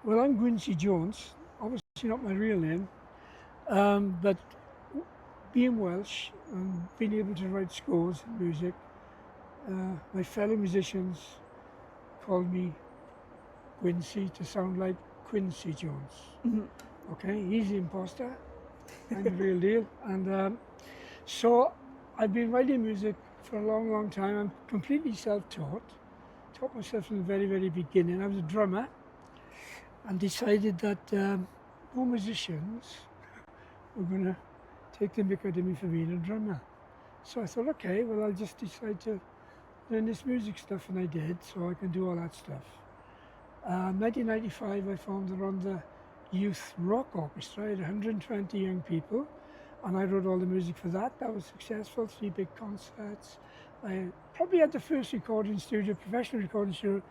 Well, I'm Gwyncy Jones, obviously not my real name, but being Welsh and being able to write scores and music, my fellow musicians called me Gwyncy to sound like Quincy Jones. Okay, he's the imposter, I'm the real deal. And so I've been writing music for a long, long time. I'm completely self-taught. Taught myself from the very, very beginning. I was a drummer and decided that more musicians were going to take the mick out of me for being a drummer. So I thought, okay, well, I'll just decide to learn this music stuff, and I did, so I can do all that stuff. 1995, I formed the Rhondda Youth Rock Orchestra. I had 120 young people, and I wrote all the music for that. That was successful, 3 big concerts. I probably had the first recording studio, professional recording studio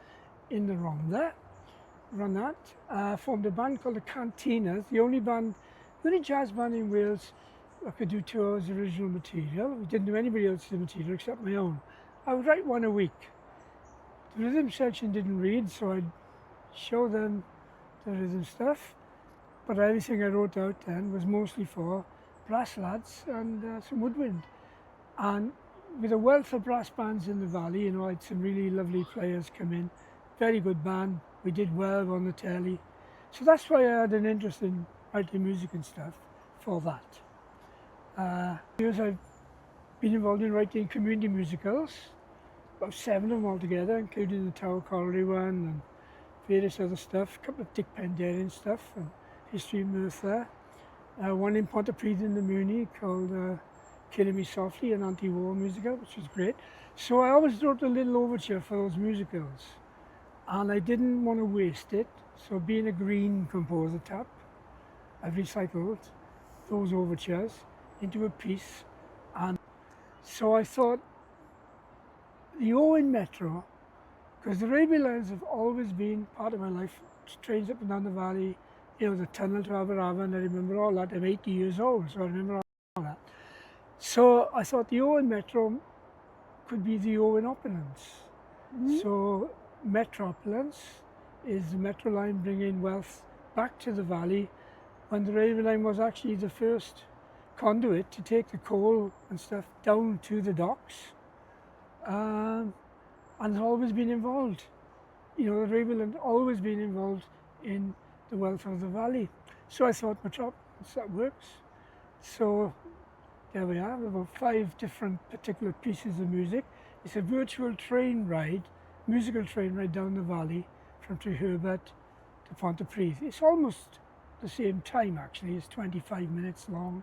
in the Rhondda. Run that. Formed a band called the Cantinas, the only jazz band in Wales that could do 2 hours original material. We didn't do anybody else's material except my own. I would write 1 a week. The rhythm section didn't read, so I'd show them the rhythm stuff, but everything I wrote out then was mostly for brass lads and some woodwind. And with a wealth of brass bands in the valley, you know, I had some really lovely players come in, very good band. We did well on the telly. So that's why I had an interest in writing music and stuff for that. Years I've been involved in writing community musicals, about 7 of them altogether, including the Tower Colliery one and various other stuff, a couple of Dick Penderyn stuff, and History of Merthyr. One in Pontypridd in the Muni called Killing Me Softly, an anti-war musical, which was great. So I always wrote a little overture for those musicals, and I didn't want to waste it. So being a green composer type, I've recycled those overtures into a piece. And so I thought the O in Metro, because the railway lines have always been part of my life, trains up and down the valley, you know, the tunnel to Aberafan, I remember all that. I'm 80 years old, so I remember all that. So I thought the O in Metro could be the O in opulence. So Metropulence is the metro line bringing wealth back to the valley, when the railway line was actually the first conduit to take the coal and stuff down to the docks, and it's always been involved. You know, the railway line has always been involved in the wealth of the valley. So I thought, Metropulence, that works. So there we are, about 5 different particular pieces of music. It's a virtual train ride, musical train ride down the valley from Treherbert to Pontypridd. It's almost the same time actually, it's 25 minutes long.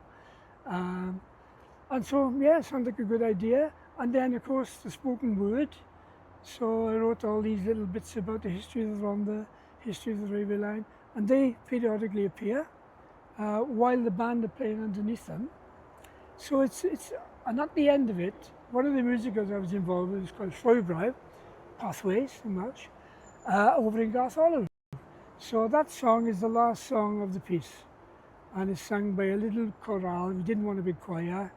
And so, yeah, it sounded like a good idea. And then of course the spoken word. So I wrote all these little bits about the history of the Rhondda, history of the railway line, and they periodically appear while the band are playing underneath them. So and at the end of it, one of the musicals I was involved with was called Llwybr, Pathways in Welsh, over in Gartholwr. So that song is the last song of the piece, and it's sung by a little chorale. We didn't want a big choir,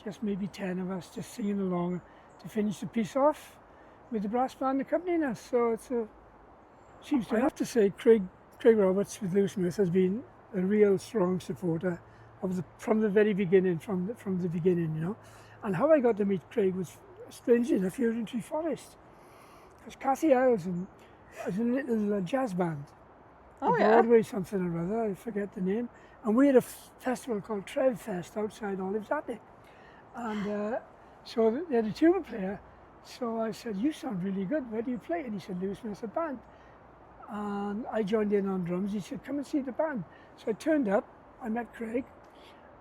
just maybe 10 of us just singing along to finish the piece off with the brass band accompanying us. So I have to say, Craig Roberts with Lewis Smith has been a real strong supporter of from the very beginning, from the beginning, you know. And how I got to meet Craig was, strangely enough, here in Tree Forest, because Cathy Ellison has a little jazz band. Oh, Broadway something or other, I forget the name. And we had a festival called Trev Fest outside Olive's Attic. And so they had a tuba player. So I said, you sound really good, where do you play? And he said, Lewis Smith Band. And I joined in on drums. He said, come and see the band. So I turned up, I met Craig,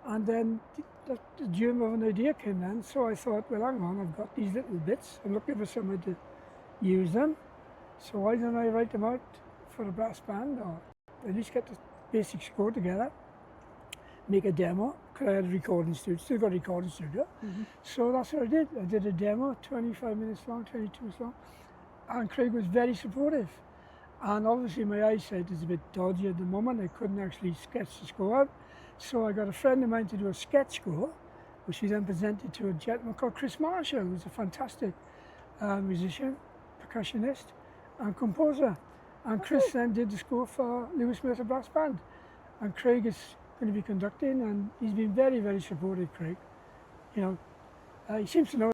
and then the germ of an idea came then. So I thought, well, hang on, I've got these little bits. I'm looking for somebody to use them. So why don't I write them out for a brass band, or at least get the basic score together, make a demo, because I had a recording studio, still got a recording studio. So that's what I did. I did a demo, 25 minutes long, 22 minutes long, and Craig was very supportive. And obviously my eyesight is a bit dodgy at the moment. I couldn't actually sketch the score out. So I got a friend of mine to do a sketch score, which he then presented to a gentleman called Chris Marshall, who's a fantastic musician, percussionist and composer. And Chris then did the score for Lewis Merthyr Brass Band. And Craig is going to be conducting, and he's been very, very supportive, Craig. You know, he seems to know